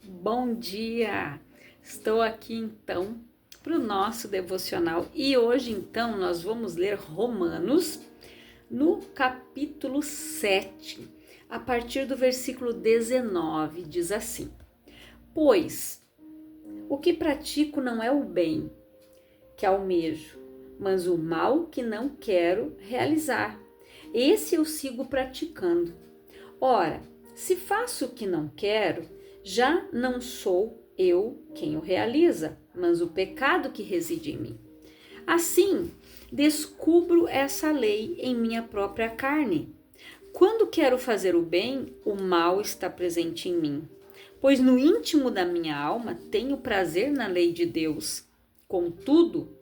Bom dia! Estou aqui então para o nosso devocional e hoje então nós vamos ler Romanos no capítulo 7, a partir do versículo 19, diz assim: Pois o que pratico não é o bem que almejo, mas o mal que não quero realizar. Esse eu sigo praticando. Ora, se faço o que não quero, já não sou eu quem o realiza, mas o pecado que reside em mim. Assim, descubro essa lei em minha própria carne. Quando quero fazer o bem, o mal está presente em mim, pois no íntimo da minha alma tenho prazer na lei de Deus. Contudo,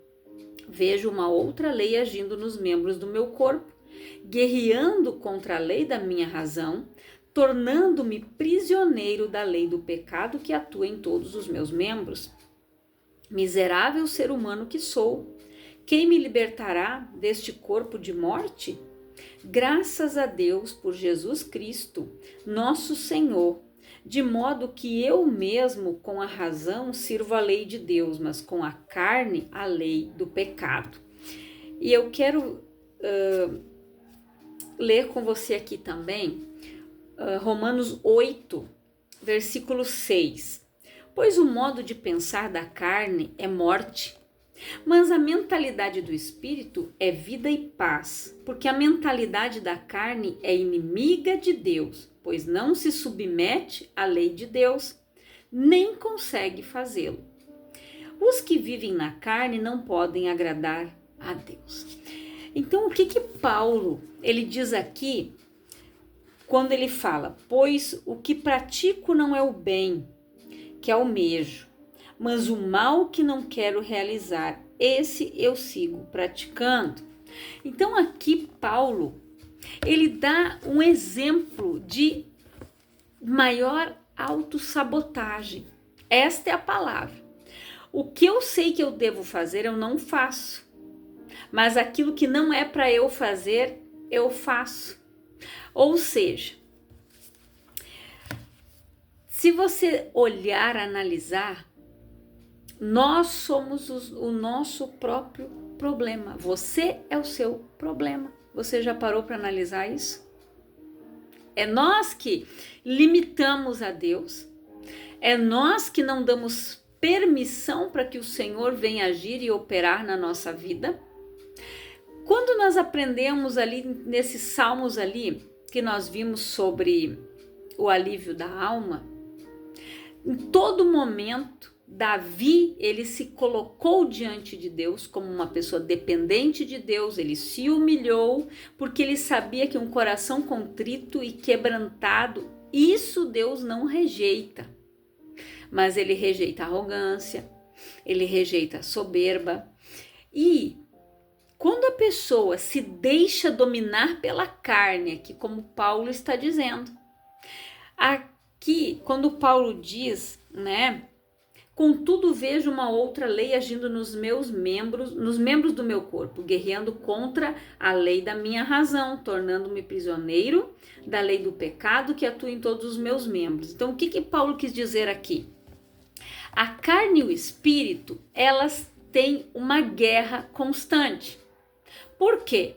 vejo uma outra lei agindo nos membros do meu corpo, guerreando contra a lei da minha razão, tornando-me prisioneiro da lei do pecado que atua em todos os meus membros. Miserável ser humano que sou, quem me libertará deste corpo de morte? Graças a Deus por Jesus Cristo, nosso Senhor, de modo que eu mesmo, com a razão, sirvo a lei de Deus, mas com a carne, a lei do pecado. E eu quero ler com você aqui também Romanos 8, versículo 6. Pois o modo de pensar da carne é morte, mas a mentalidade do espírito é vida e paz, porque a mentalidade da carne é inimiga de Deus, pois não se submete à lei de Deus, nem consegue fazê-lo. Os que vivem na carne não podem agradar a Deus. Então, o que Paulo ele diz aqui quando ele fala: pois o que pratico não é o bem que almejo, mas o mal que não quero realizar, esse eu sigo praticando. Então aqui Paulo, ele dá um exemplo de maior autossabotagem. Esta é a palavra. O que eu sei que eu devo fazer, eu não faço. Mas aquilo que não é para eu fazer, eu faço. Ou seja, se você olhar, analisar, nós somos o nosso próprio problema. Você é o seu problema. Você já parou para analisar isso? É nós que limitamos a Deus. É nós que não damos permissão para que o Senhor venha agir e operar na nossa vida. Quando nós aprendemos ali, nesses salmos ali, que nós vimos sobre o alívio da alma, em todo momento, Davi, ele se colocou diante de Deus como uma pessoa dependente de Deus, ele se humilhou, porque ele sabia que um coração contrito e quebrantado, isso Deus não rejeita. Mas ele rejeita a arrogância, ele rejeita a soberba. E quando a pessoa se deixa dominar pela carne, aqui como Paulo está dizendo, aqui quando Paulo diz, né, contudo vejo uma outra lei agindo nos membros do meu corpo, guerreando contra a lei da minha razão, tornando-me prisioneiro da lei do pecado que atua em todos os meus membros. Então o que Paulo quis dizer aqui? A carne e o espírito, elas têm uma guerra constante. Por quê?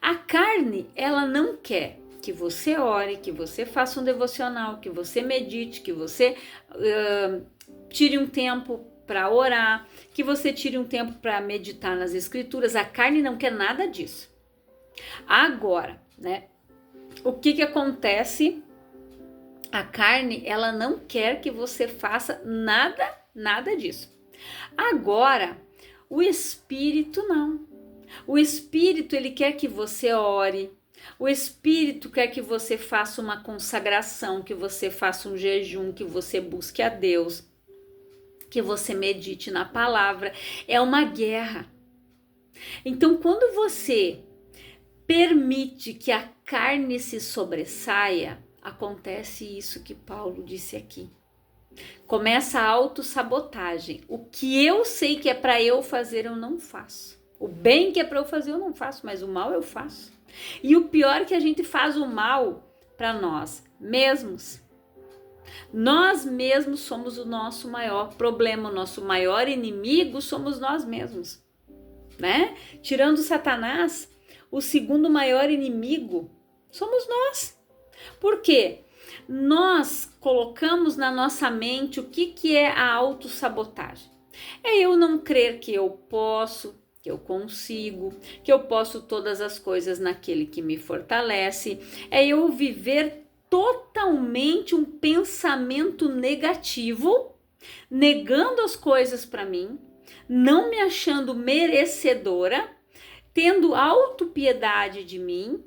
A carne, ela não quer que você ore, que você faça um devocional, que você medite, que você tire um tempo para orar, que você tire um tempo para meditar nas escrituras. A carne não quer nada disso. Agora, né? O que acontece? A carne, ela não quer que você faça nada disso. Agora, o espírito não. O espírito, ele quer que você ore. O espírito quer que você faça uma consagração, que você faça um jejum, que você busque a Deus, que você medite na palavra. É uma guerra. Então, quando você permite que a carne se sobressaia, acontece isso que Paulo disse aqui. Começa a autossabotagem. O que eu sei que é para eu fazer, eu não faço. O bem que é para eu fazer, eu não faço, mas o mal eu faço. E o pior é que a gente faz o mal para nós mesmos. Nós mesmos somos o nosso maior problema, o nosso maior inimigo somos nós mesmos, né? Tirando Satanás, o segundo maior inimigo somos nós. Por quê? Nós colocamos na nossa mente o que é a autossabotagem. É eu não crer que eu posso, que eu consigo, que eu posso todas as coisas naquele que me fortalece. É eu viver totalmente um pensamento negativo, negando as coisas para mim, não me achando merecedora, tendo autopiedade de mim.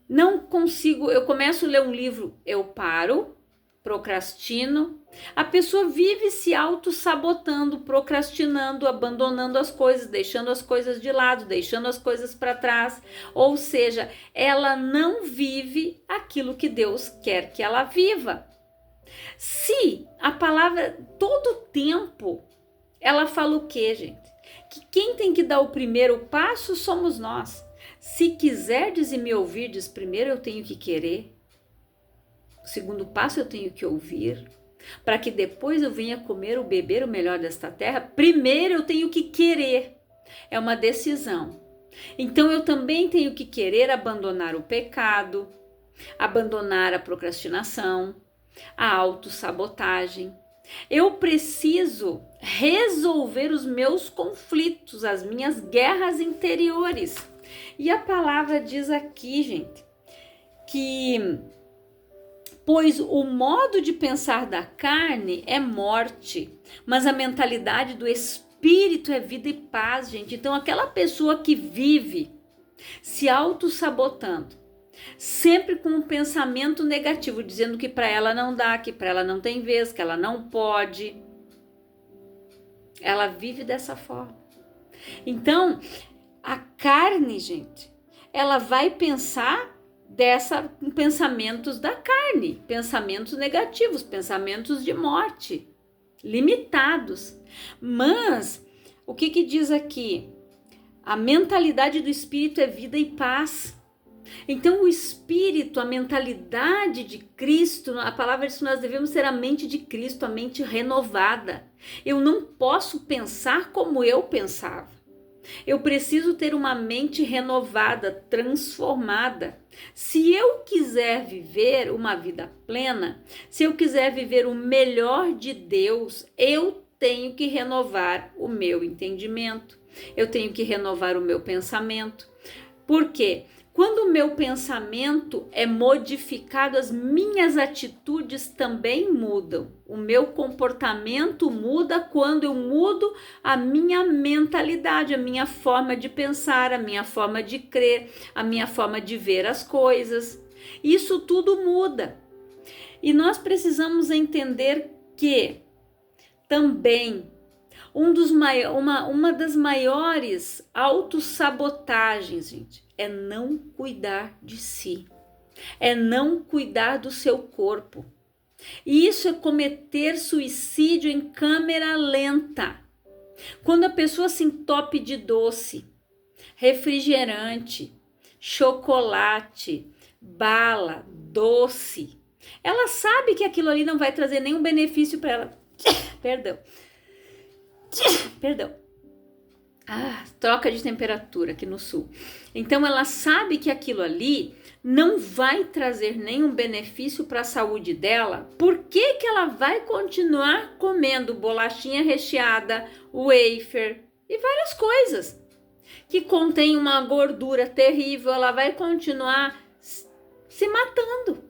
Não consigo, eu começo a ler um livro, eu paro, procrastino. A pessoa vive se auto-sabotando, procrastinando, abandonando as coisas, deixando as coisas de lado, deixando as coisas para trás. Ou seja, ela não vive aquilo que Deus quer que ela viva. Se a palavra todo tempo, ela fala o quê, gente? Que quem tem que dar o primeiro passo somos nós. Se quiserdes e me ouvirdes, primeiro eu tenho que querer. O segundo passo eu tenho que ouvir. Para que depois eu venha comer ou beber o melhor desta terra, primeiro eu tenho que querer. É uma decisão. Então eu também tenho que querer abandonar o pecado, abandonar a procrastinação, a autossabotagem. Eu preciso resolver os meus conflitos, as minhas guerras interiores. E a palavra diz aqui, gente, que pois o modo de pensar da carne é morte, mas a mentalidade do espírito é vida e paz, gente. Então aquela pessoa que vive se auto-sabotando, sempre com um pensamento negativo, dizendo que para ela não dá, que para ela não tem vez, que ela não pode, ela vive dessa forma. Então, a carne, gente, ela vai pensar pensamentos da carne, pensamentos negativos, pensamentos de morte, limitados. Mas, o que diz aqui? A mentalidade do espírito é vida e paz. Então, o espírito, a mentalidade de Cristo, a palavra diz que nós devemos ter a mente de Cristo, a mente renovada. Eu não posso pensar como eu pensava. Eu preciso ter uma mente renovada, transformada. Se eu quiser viver uma vida plena, se eu quiser viver o melhor de Deus, eu tenho que renovar o meu entendimento. Eu tenho que renovar o meu pensamento. Por quê? Quando o meu pensamento é modificado, as minhas atitudes também mudam. O meu comportamento muda quando eu mudo a minha mentalidade, a minha forma de pensar, a minha forma de crer, a minha forma de ver as coisas. Isso tudo muda. E nós precisamos entender que também uma das maiores autossabotagens, gente, é não cuidar de si, é não cuidar do seu corpo. E isso é cometer suicídio em câmera lenta. Quando a pessoa se entope de doce, refrigerante, chocolate, bala, doce, ela sabe que aquilo ali não vai trazer nenhum benefício para ela. Perdão. Troca de temperatura aqui no sul. Então ela sabe que aquilo ali não vai trazer nenhum benefício para a saúde dela. Por que ela vai continuar comendo bolachinha recheada, wafer e várias coisas que contém uma gordura terrível? Ela vai continuar se matando.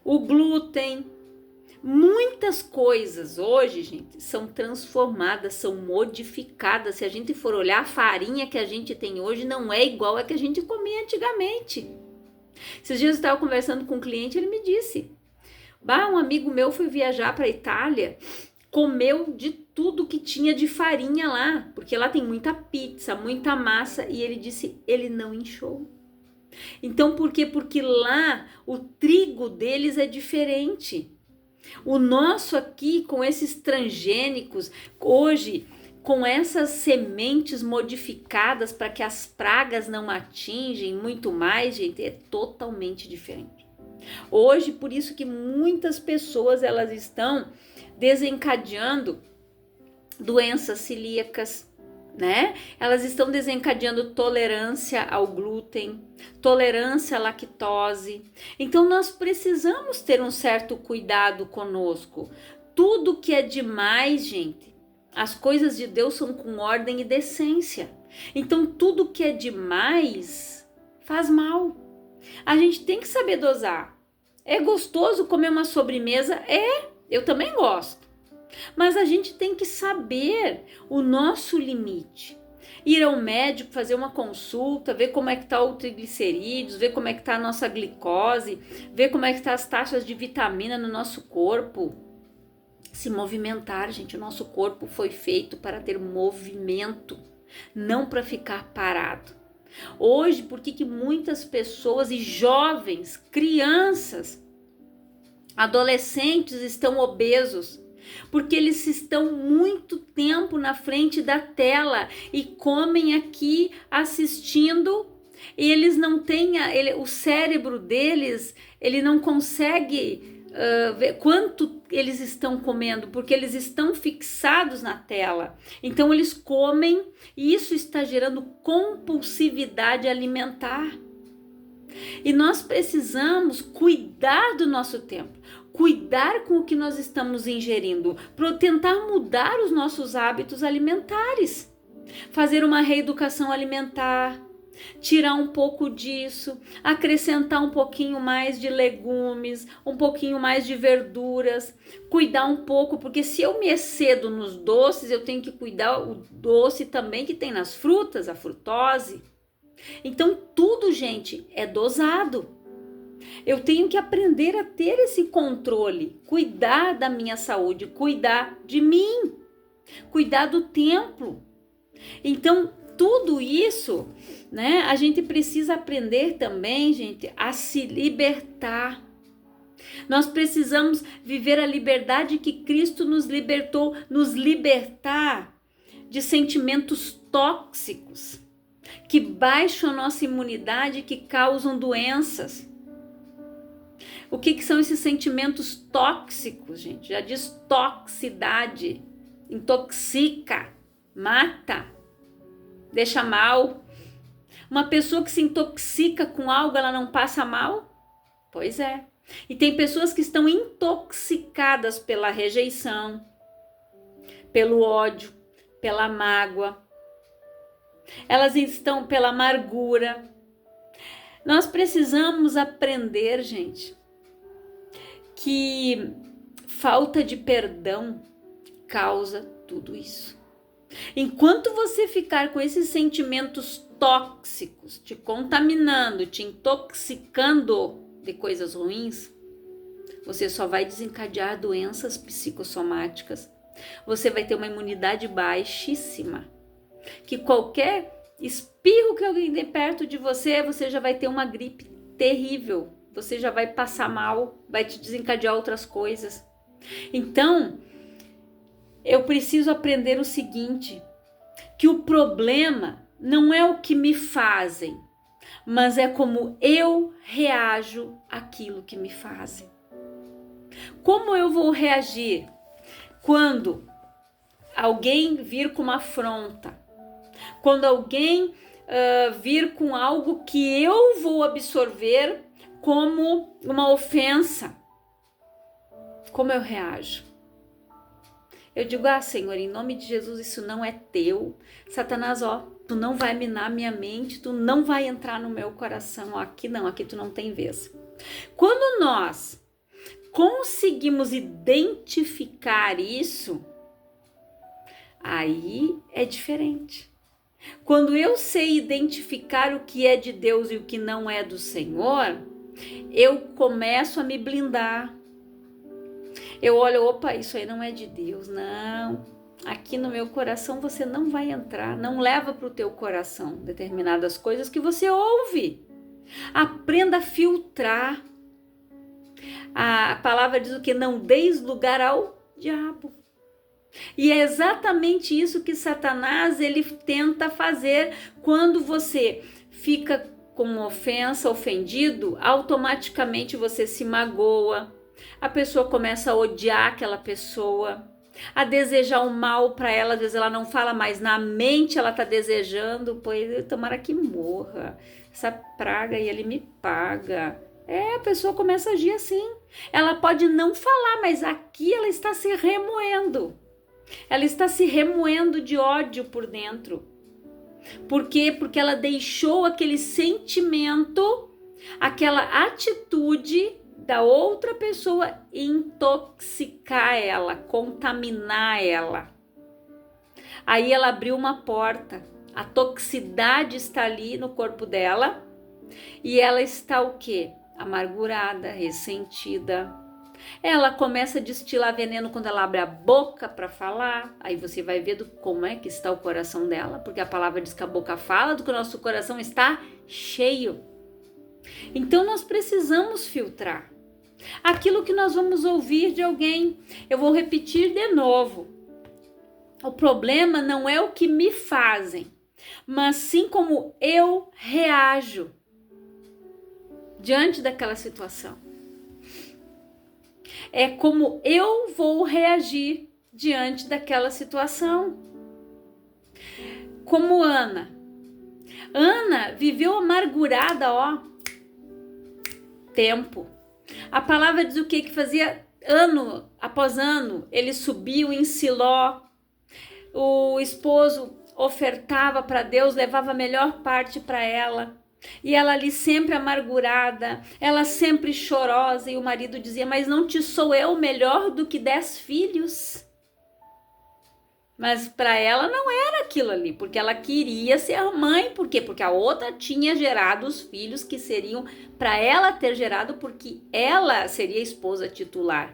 O glúten, muitas coisas hoje, gente, são transformadas, são modificadas. Se a gente for olhar, a farinha que a gente tem hoje não é igual a que a gente comia antigamente. Esses dias eu estava conversando com um cliente, ele me disse, um amigo meu foi viajar para a Itália, comeu de tudo que tinha de farinha lá, porque lá tem muita pizza, muita massa, e ele disse, ele não inchou. Então, por quê? Porque lá o trigo deles é diferente. O nosso aqui, com esses transgênicos, hoje, com essas sementes modificadas para que as pragas não atingem muito mais, gente, é totalmente diferente. Hoje, por isso que muitas pessoas elas estão desencadeando doenças celíacas, né? Elas estão desencadeando tolerância ao glúten, tolerância à lactose. Então nós precisamos ter um certo cuidado conosco. Tudo que é demais, gente, as coisas de Deus são com ordem e decência. Então tudo que é demais faz mal. A gente tem que saber dosar. É gostoso comer uma sobremesa? Eu também gosto. Mas a gente tem que saber o nosso limite. Ir ao médico, fazer uma consulta, ver como é que está o triglicerídeos, ver como é que está a nossa glicose, ver como é que está as taxas de vitamina no nosso corpo. Se movimentar, gente. O nosso corpo foi feito para ter movimento, não para ficar parado. Hoje, por que muitas pessoas e jovens, crianças, adolescentes estão obesos? Porque eles estão muito tempo na frente da tela e comem aqui assistindo e eles não têm, o cérebro deles, ele não consegue ver quanto eles estão comendo, porque eles estão fixados na tela. Então eles comem e isso está gerando compulsividade alimentar. E nós precisamos cuidar do nosso tempo, cuidar com o que nós estamos ingerindo, para tentar mudar os nossos hábitos alimentares, fazer uma reeducação alimentar, tirar um pouco disso, acrescentar um pouquinho mais de legumes, um pouquinho mais de verduras, cuidar um pouco, porque se eu me excedo nos doces, eu tenho que cuidar o doce também que tem nas frutas, a frutose. Então tudo, gente, é dosado. Eu tenho que aprender a ter esse controle, cuidar da minha saúde, cuidar de mim, cuidar do templo. Então tudo isso, né, a gente precisa aprender também, gente, a se libertar. Nós precisamos viver a liberdade que Cristo nos libertou, nos libertar de sentimentos tóxicos que baixam a nossa imunidade, que causam doenças. O que são esses sentimentos tóxicos, gente? Já diz toxicidade, intoxica, mata, deixa mal. Uma pessoa que se intoxica com algo, ela não passa mal? Pois é. E tem pessoas que estão intoxicadas pela rejeição, pelo ódio, pela mágoa. Elas estão pela amargura. Nós precisamos aprender, gente, que falta de perdão causa tudo isso. Enquanto você ficar com esses sentimentos tóxicos, te contaminando, te intoxicando de coisas ruins, você só vai desencadear doenças psicossomáticas. Você vai ter uma imunidade baixíssima, que qualquer espirro que alguém dê perto de você, você já vai ter uma gripe terrível, você já vai passar mal, vai te desencadear outras coisas. Então, eu preciso aprender o seguinte, que o problema não é o que me fazem, mas é como eu reajo àquilo que me fazem. Como eu vou reagir quando alguém vir com uma afronta, quando alguém vir com algo que eu vou absorver como uma ofensa? Como eu reajo? Eu digo, Senhor, em nome de Jesus, isso não é teu. Satanás, tu não vai minar minha mente, tu não vai entrar no meu coração. Aqui não, aqui tu não tem vez. Quando nós conseguimos identificar isso, aí é diferente. Quando eu sei identificar o que é de Deus e o que não é do Senhor, eu começo a me blindar. Eu olho, opa, isso aí não é de Deus, não. Aqui no meu coração você não vai entrar, não leva para o teu coração determinadas coisas que você ouve. Aprenda a filtrar. A palavra diz o que? Não deis lugar ao diabo. E é exatamente isso que Satanás ele tenta fazer quando você fica com ofensa, ofendido, automaticamente você se magoa, a pessoa começa a odiar aquela pessoa, a desejar o mal para ela, às vezes ela não fala, mas na mente ela tá desejando, pois tomara que morra, essa praga e ele me paga. A pessoa começa a agir assim. Ela pode não falar, mas aqui ela está se remoendo. Ela está se remoendo de ódio por dentro. Por quê? Porque ela deixou aquele sentimento, aquela atitude da outra pessoa intoxicar ela, contaminar ela. Aí ela abriu uma porta, a toxicidade está ali no corpo dela e ela está o quê? Amargurada, ressentida. Ela começa a destilar veneno quando ela abre a boca para falar. Aí você vai ver como é que está o coração dela, porque a palavra diz que a boca fala do que o nosso coração está cheio. Então nós precisamos filtrar aquilo que nós vamos ouvir de alguém. Eu vou repetir de novo. O problema não é o que me fazem, mas sim como eu reajo diante daquela situação. É como eu vou reagir diante daquela situação. Como Ana. Ana viveu amargurada, tempo. A palavra diz o quê? Que fazia ano após ano, eles subiam em Siló, o esposo ofertava para Deus, levava a melhor parte para ela, e ela ali sempre amargurada, ela sempre chorosa, e o marido dizia, mas não te sou eu melhor do que 10 filhos? Mas para ela não era aquilo ali, porque ela queria ser a mãe. Por quê? Porque a outra tinha gerado os filhos que seriam para ela ter gerado, porque ela seria a esposa titular.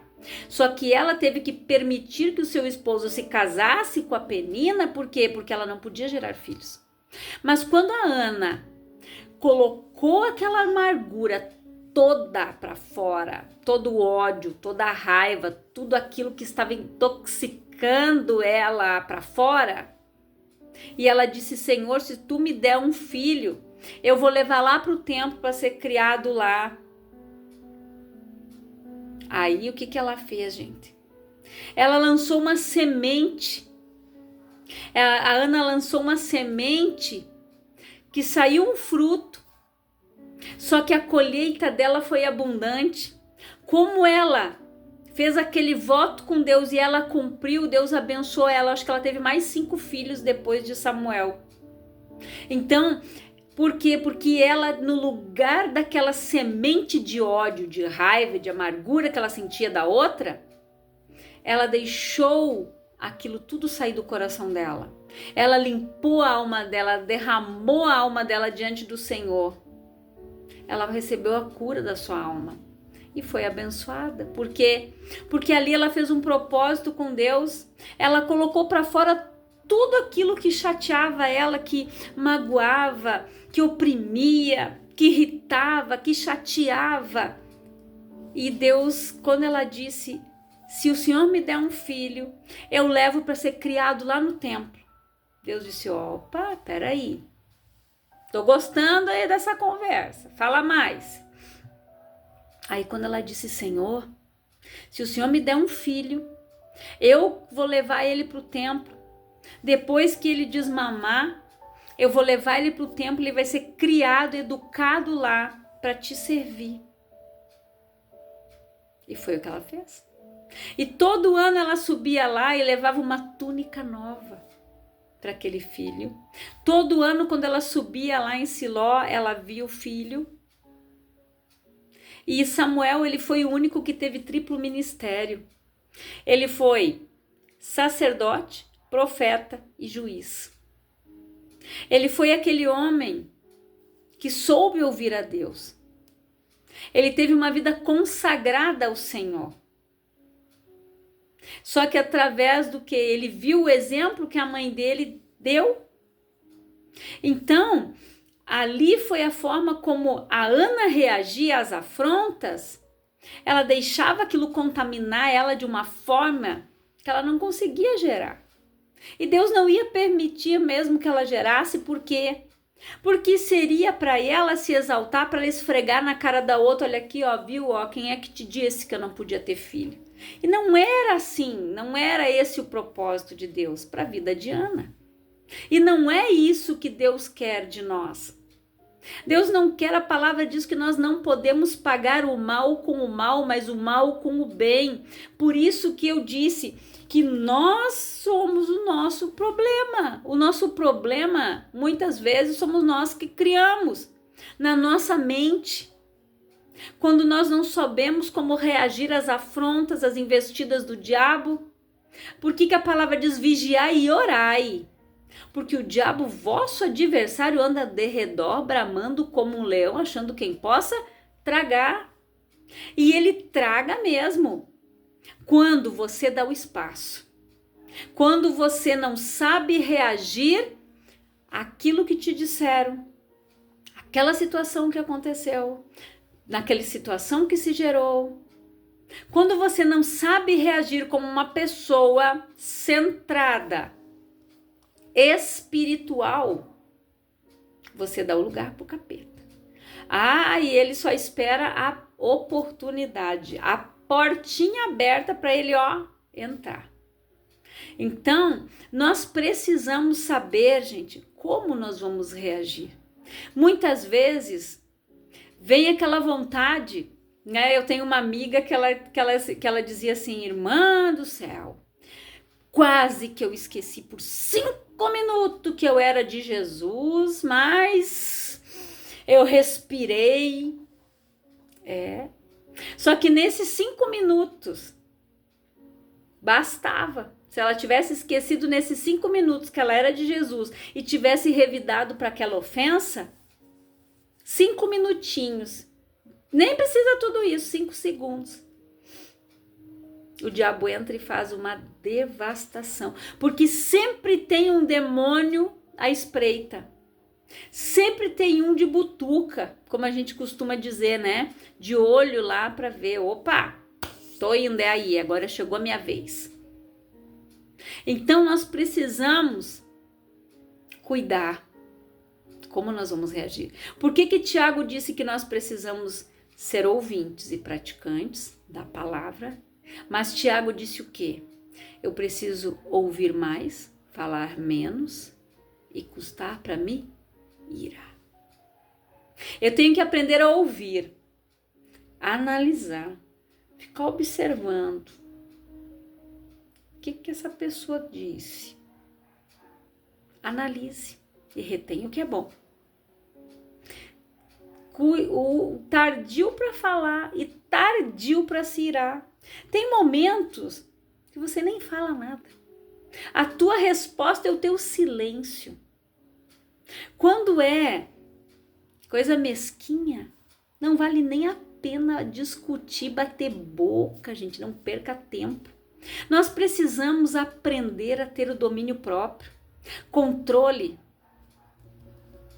Só que ela teve que permitir que o seu esposo se casasse com a Penina. Por quê? Porque ela não podia gerar filhos. Mas quando a Ana colocou aquela amargura toda para fora, todo o ódio, toda a raiva, tudo aquilo que estava intoxicando ela para fora, e ela disse, Senhor, se tu me der um filho, eu vou levar lá para o templo para ser criado lá. Aí o que ela fez, gente? Ela lançou uma semente. A Ana lançou uma semente que saiu um fruto. Só que a colheita dela foi abundante. Como ela fez aquele voto com Deus e ela cumpriu, Deus abençoou ela. Acho que ela teve mais 5 filhos depois de Samuel. Então, por quê? Porque ela, no lugar daquela semente de ódio, de raiva, de amargura que ela sentia da outra, ela deixou aquilo tudo sair do coração dela. Ela limpou a alma dela, derramou a alma dela diante do Senhor. Ela recebeu a cura da sua alma e foi abençoada. Por quê? Porque ali ela fez um propósito com Deus. Ela colocou para fora tudo aquilo que chateava ela, que magoava, que oprimia, que irritava, que chateava. E Deus, quando ela disse, se o Senhor me der um filho, eu levo para ser criado lá no templo. Deus disse, opa, peraí. Tô gostando aí dessa conversa, fala mais. Aí quando ela disse, Senhor, se o Senhor me der um filho, eu vou levar ele para o templo. Depois que ele desmamar, eu vou levar ele para o templo, ele vai ser criado, educado lá para te servir. E foi o que ela fez. E todo ano ela subia lá e levava uma túnica nova para aquele filho. Todo ano, quando ela subia lá em Siló, ela via o filho. E Samuel, ele foi o único que teve triplo ministério. Ele foi sacerdote, profeta e juiz. Ele foi aquele homem que soube ouvir a Deus. Ele teve uma vida consagrada ao Senhor. Só que através do que ele viu o exemplo que a mãe dele deu. Então, ali foi a forma como a Ana reagia às afrontas. Ela deixava aquilo contaminar ela de uma forma que ela não conseguia gerar. E Deus não ia permitir mesmo que ela gerasse, por quê? Porque seria para ela se exaltar, para ela esfregar na cara da outra, olha aqui, ó, viu, ó, quem é que te disse que eu não podia ter filho? E não era assim, não era esse o propósito de Deus para a vida de Ana. E não é isso que Deus quer de nós. Deus não quer, a palavra diz que nós não podemos pagar o mal com o mal, mas o mal com o bem. Por isso que eu disse que nós somos o nosso problema. O nosso problema, muitas vezes, somos nós que criamos na nossa mente. Quando nós não sabemos como reagir às afrontas, às investidas do diabo. Por que a palavra diz vigiai e orai? Porque o diabo, vosso adversário, anda de redor, bramando como um leão, achando quem possa tragar. E ele traga mesmo. Quando você dá o espaço. Quando você não sabe reagir àquilo que te disseram. Aquela situação que aconteceu. Naquela situação que se gerou. Quando você não sabe reagir como uma pessoa centrada, espiritual, você dá o lugar pro capeta. E ele só espera a oportunidade, a portinha aberta para ele, ó, entrar. Então, nós precisamos saber, gente, como nós vamos reagir. Muitas vezes, vem aquela vontade, né? Eu tenho uma amiga que ela dizia assim, irmã do céu, quase que eu esqueci por 5 minutos que eu era de Jesus, mas eu respirei. Só que nesses 5 minutos, bastava. Se ela tivesse esquecido nesses 5 minutos que ela era de Jesus e tivesse revidado para aquela ofensa, 5 minutinhos. Nem precisa tudo isso, 5 segundos. O diabo entra e faz uma devastação. Porque sempre tem um demônio à espreita. Sempre tem um de butuca, como a gente costuma dizer, né? De olho lá para ver. Opa, tô indo aí, agora chegou a minha vez. Então nós precisamos cuidar como nós vamos reagir. Por que Tiago disse que nós precisamos ser ouvintes e praticantes da palavra? Mas Tiago disse o quê? Eu preciso ouvir mais, falar menos e custar para me irar. Eu tenho que aprender a ouvir, a analisar, ficar observando. O que essa pessoa disse? Analise e retenha o que é bom. O tardio para falar e tardio para se irar. Tem momentos que você nem fala nada. A tua resposta é o teu silêncio. Quando é coisa mesquinha, não vale nem a pena discutir, bater boca, gente, não perca tempo. Nós precisamos aprender a ter o domínio próprio, controle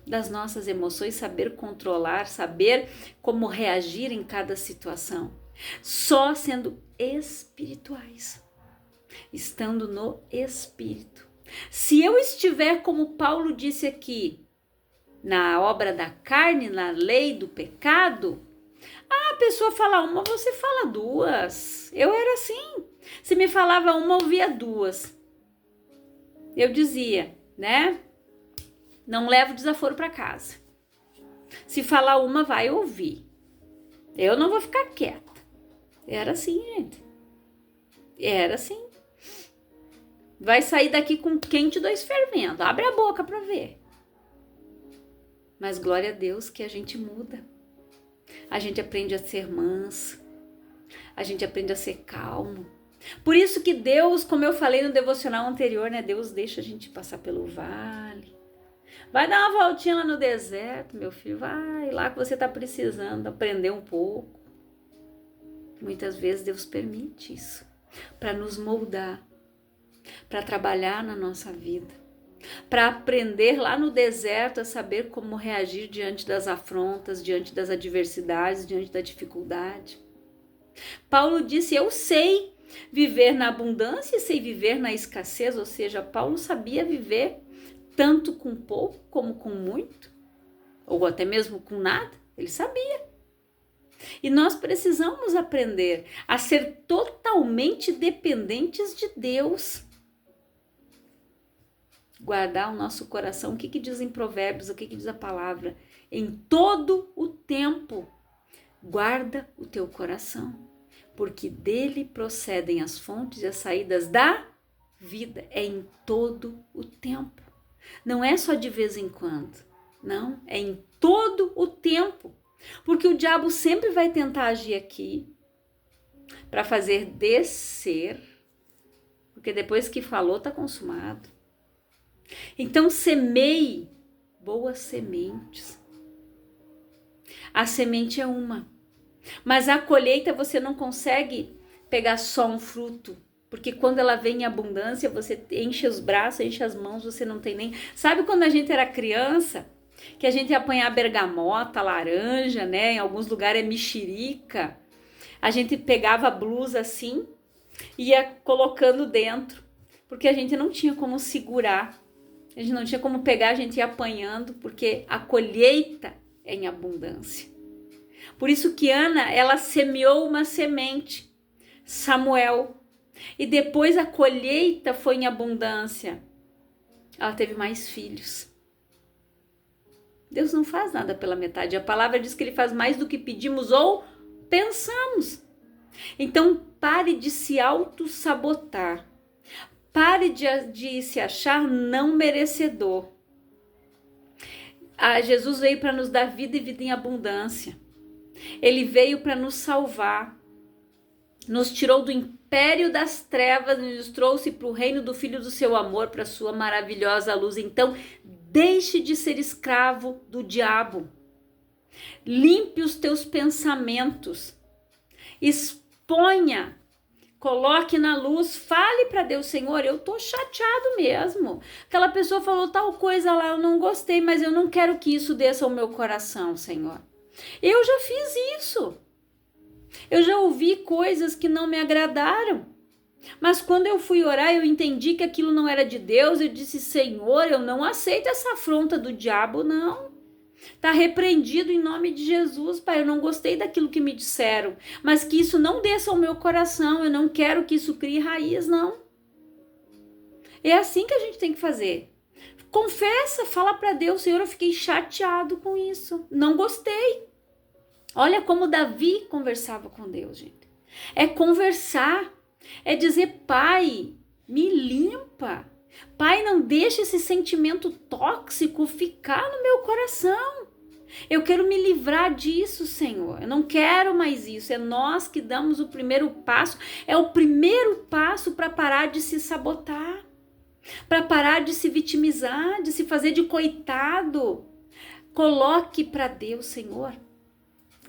das nossas emoções, saber controlar, saber como reagir em cada situação. Só sendo espirituais, estando no espírito. Se eu estiver, como Paulo disse aqui, na obra da carne, na lei do pecado, a pessoa fala uma, você fala duas. Eu era assim. Se me falava uma, eu ouvia duas. Eu dizia, né? Não levo desaforo para casa. Se falar uma, vai ouvir. Eu não vou ficar quieta. Era assim, gente. Era assim. Vai sair daqui com quente 2 fervendo. Abre a boca para ver. Mas glória a Deus que a gente muda. A gente aprende a ser manso. A gente aprende a ser calmo. Por isso que Deus, como eu falei no devocional anterior, né? Deus deixa a gente passar pelo vale. Vai dar uma voltinha lá no deserto, meu filho. Vai lá que você está precisando aprender um pouco. Muitas vezes Deus permite isso para nos moldar, para trabalhar na nossa vida, para aprender lá no deserto a saber como reagir diante das afrontas, diante das adversidades, diante da dificuldade. Paulo disse, eu sei viver na abundância e sei viver na escassez, ou seja, Paulo sabia viver tanto com pouco como com muito. ou até mesmo com nada, ele sabia. E nós precisamos aprender a ser totalmente dependentes de Deus. Guardar o nosso coração. O que diz em Provérbios? O que diz a palavra? Em todo o tempo, guarda o teu coração, porque dele procedem as fontes e as saídas da vida. É em todo o tempo. Não é só de vez em quando. Não, é em todo o tempo. Porque o diabo sempre vai tentar agir aqui para fazer descer, porque depois que falou, está consumado. Então, semeie boas sementes. A semente é uma, mas a colheita você não consegue pegar só um fruto, porque quando ela vem em abundância, você enche os braços, enche as mãos, você não tem nem... Sabe quando a gente era criança, que a gente ia apanhar bergamota, laranja, né? Em alguns lugares é mexerica. A gente pegava a blusa assim, ia colocando dentro, porque a gente não tinha como segurar, a gente não tinha como pegar, a gente ia apanhando, porque a colheita é em abundância. Por isso que Ana, ela semeou uma semente, Samuel, e depois a colheita foi em abundância. Ela teve mais filhos. Deus não faz nada pela metade. A palavra diz que ele faz mais do que pedimos ou pensamos. Então, pare de se auto-sabotar. Pare de se achar não merecedor. Jesus veio para nos dar vida e vida em abundância. Ele veio para nos salvar. Nos tirou do império das trevas e nos trouxe para o reino do Filho do seu amor, para a sua maravilhosa luz. Então, deixe de ser escravo do diabo. Limpe os teus pensamentos. Exponha. Coloque na luz. Fale para Deus, Senhor, eu tô chateado mesmo. Aquela pessoa falou tal coisa lá, eu não gostei, mas eu não quero que isso desça ao meu coração, Senhor. Eu já fiz isso. Eu já ouvi coisas que não me agradaram. Mas quando eu fui orar, eu entendi que aquilo não era de Deus. Eu disse, Senhor, eu não aceito essa afronta do diabo, não. Está repreendido em nome de Jesus, Pai. Eu não gostei daquilo que me disseram. Mas que isso não desça ao meu coração. Eu não quero que isso crie raiz, não. É assim que a gente tem que fazer. Confessa, fala para Deus, Senhor, eu fiquei chateado com isso. Não gostei. Olha como Davi conversava com Deus, gente. É conversar. É dizer, Pai, me limpa. Pai, não deixa esse sentimento tóxico ficar no meu coração. Eu quero me livrar disso, Senhor. Eu não quero mais isso. É nós que damos o primeiro passo. É o primeiro passo para parar de se sabotar. Para parar de se vitimizar, de se fazer de coitado. Coloque para Deus, Senhor.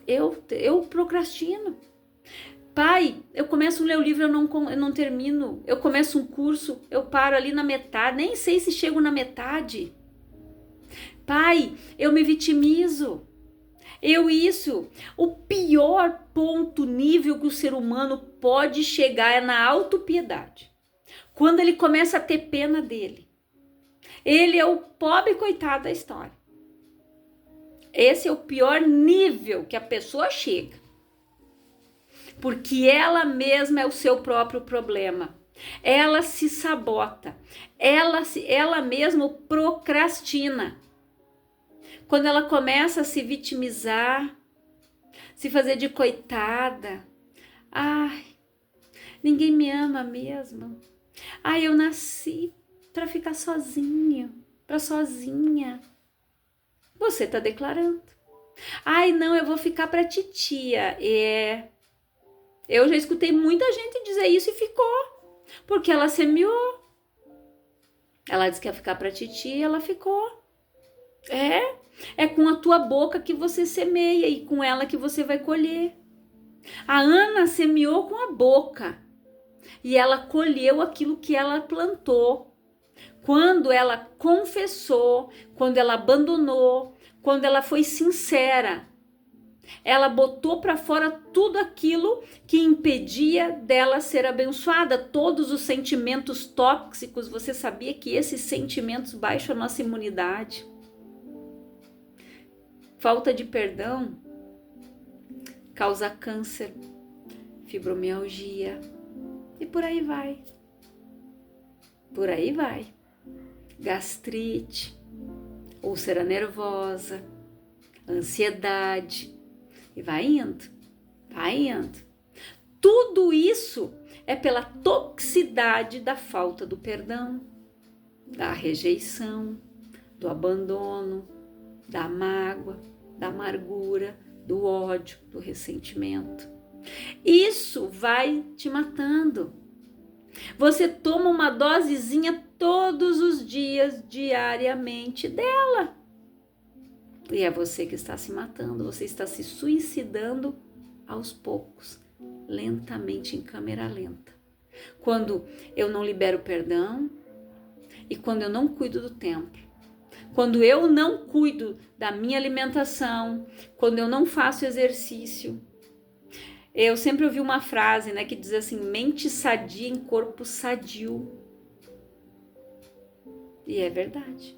Eu procrastino. Pai, eu começo a ler o livro, eu não termino. Eu começo um curso, eu paro ali na metade, nem sei se chego na metade. Pai, eu me vitimizo. O pior nível que o ser humano pode chegar é na autopiedade. Quando ele começa a ter pena dele. Ele é o pobre coitado da história. Esse é o pior nível que a pessoa chega. Porque ela mesma é o seu próprio problema. Ela se sabota. Ela mesma procrastina. Quando ela começa a se vitimizar, se fazer de coitada. Ai, ninguém me ama mesmo. Ai, eu nasci para ficar sozinha. Você está declarando. Ai, não, eu vou ficar para titia. Eu já escutei muita gente dizer isso e ficou. Porque ela semeou. Ela disse que ia ficar para titia e ela ficou. É com a tua boca que você semeia e com ela que você vai colher. A Ana semeou com a boca e ela colheu aquilo que ela plantou. Quando ela confessou, quando ela abandonou, quando ela foi sincera, ela botou para fora tudo aquilo que impedia dela ser abençoada, todos os sentimentos tóxicos. Você sabia que esses sentimentos baixam a nossa imunidade? Falta de perdão causa câncer, fibromialgia e por aí vai. Por aí vai. Gastrite, úlcera nervosa, ansiedade e vai indo, vai indo. Tudo isso é pela toxicidade da falta do perdão, da rejeição, do abandono, da mágoa, da amargura, do ódio, do ressentimento. Isso vai te matando. Você toma uma dosezinha todos os dias, diariamente dela. E é você que está se matando, você está se suicidando aos poucos, lentamente, em câmera lenta. Quando eu não libero perdão e quando eu não cuido do templo, quando eu não cuido da minha alimentação, quando eu não faço exercício. Eu sempre ouvi uma frase, né, que diz assim, mente sadia em corpo sadio. E é verdade.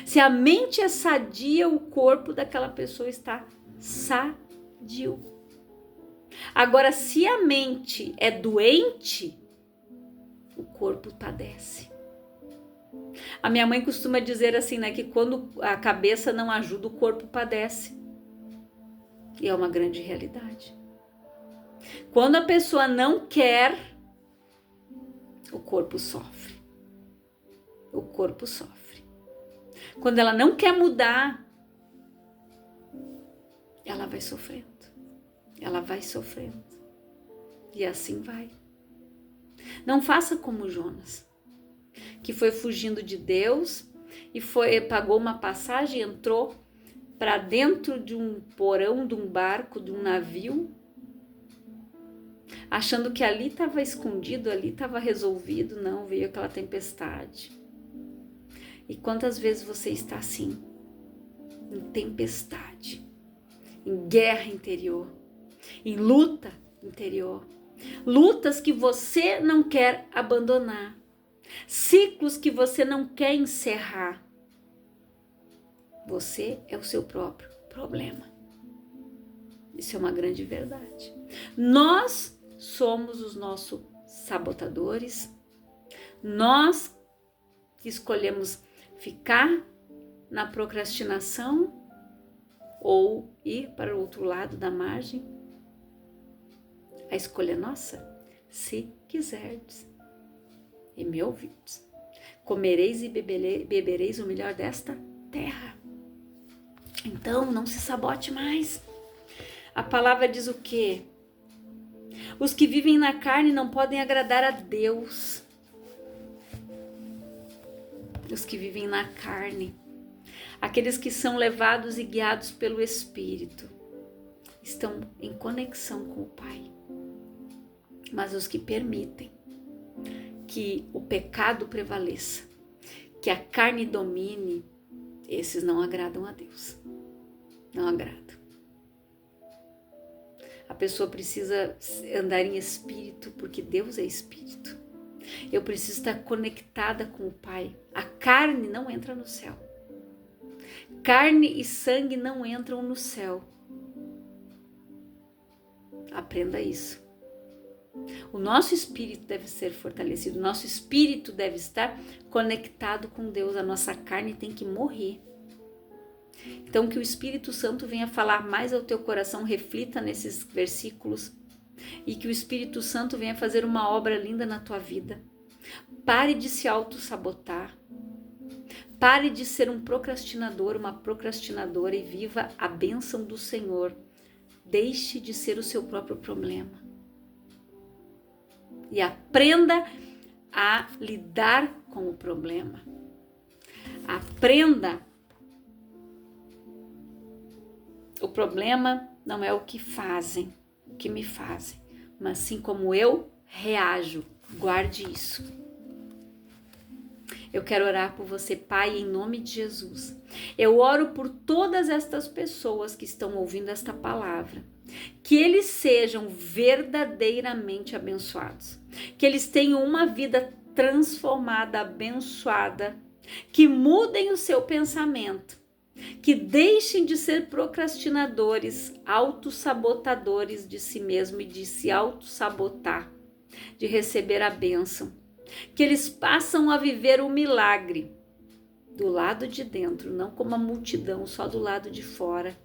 Se a mente é sadia, o corpo daquela pessoa está sadio. Agora, se a mente é doente, o corpo padece. A minha mãe costuma dizer assim, né, que quando a cabeça não ajuda, o corpo padece. E é uma grande realidade. Quando a pessoa não quer, o corpo sofre. O corpo sofre. Quando ela não quer mudar, ela vai sofrendo. Ela vai sofrendo. E assim vai. Não faça como Jonas, que foi fugindo de Deus e pagou uma passagem, entrou para dentro de um porão, de um barco, de um navio, achando que ali estava escondido, ali estava resolvido. Não, veio aquela tempestade. E quantas vezes você está assim, em tempestade, em guerra interior, em luta interior, lutas que você não quer abandonar, ciclos que você não quer encerrar. Você é o seu próprio problema. Isso é uma grande verdade. Nós somos os nossos sabotadores. Nós que escolhemos ficar na procrastinação ou ir para o outro lado da margem. A escolha é nossa. Se quiserdes e me ouvirdes, comereis e bebereis o melhor desta terra. Então, não se sabote mais. A palavra diz o quê? Os que vivem na carne não podem agradar a Deus. Os que vivem na carne, aqueles que são levados e guiados pelo Espírito, estão em conexão com o Pai. Mas os que permitem que o pecado prevaleça, que a carne domine, esses não agradam a Deus. Não agradam. A pessoa precisa andar em espírito, porque Deus é espírito. Eu preciso estar conectada com o Pai. A carne não entra no céu. Carne e sangue não entram no céu. Aprenda isso. O nosso espírito deve ser fortalecido. O nosso espírito deve estar conectado com Deus. A nossa carne tem que morrer. Então, que o Espírito Santo venha falar mais ao teu coração, reflita nesses versículos e que o Espírito Santo venha fazer uma obra linda na tua vida. Pare de se auto-sabotar. Pare de ser um procrastinador, uma procrastinadora e viva a bênção do Senhor. Deixe de ser o seu próprio problema. E aprenda a lidar com o problema. Aprenda. O problema não é o que fazem, o que me fazem, mas sim como eu reajo. Guarde isso. Eu quero orar por você, Pai, em nome de Jesus. Eu oro por todas estas pessoas que estão ouvindo esta palavra. Que eles sejam verdadeiramente abençoados. Que eles tenham uma vida transformada, abençoada. Que mudem o seu pensamento. que deixem de ser procrastinadores, autossabotadores de si mesmo e de se autossabotar, de receber a bênção, que eles passam a viver o milagre do lado de dentro, não como a multidão, só do lado de fora,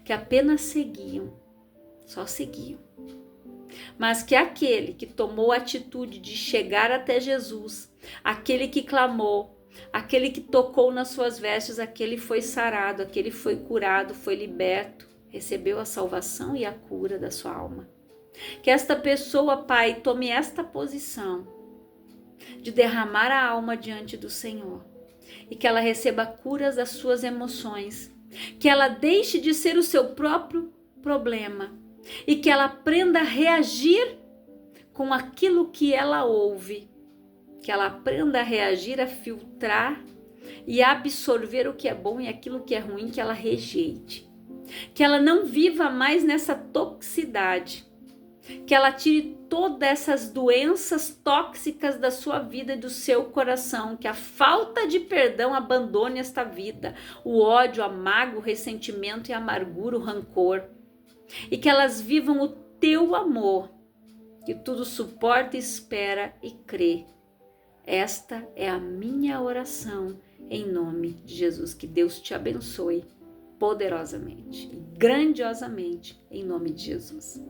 que apenas seguiam, só seguiam. Mas que aquele que tomou a atitude de chegar até Jesus, aquele que clamou, aquele que tocou nas suas vestes, aquele foi sarado, aquele foi curado, foi liberto, recebeu a salvação e a cura da sua alma. Que esta pessoa, Pai, tome esta posição de derramar a alma diante do Senhor e que ela receba curas das suas emoções, que ela deixe de ser o seu próprio problema e que ela aprenda a reagir com aquilo que ela ouve, que ela aprenda a reagir, a filtrar e a absorver o que é bom e aquilo que é ruim, que ela rejeite, que ela não viva mais nessa toxicidade, que ela tire todas essas doenças tóxicas da sua vida e do seu coração, que a falta de perdão abandone esta vida, o ódio, a mágoa, o ressentimento e a amargura, o rancor, e que elas vivam o teu amor, que tudo suporta, espera e crê. Esta é a minha oração em nome de Jesus. Que Deus te abençoe poderosamente e grandiosamente em nome de Jesus.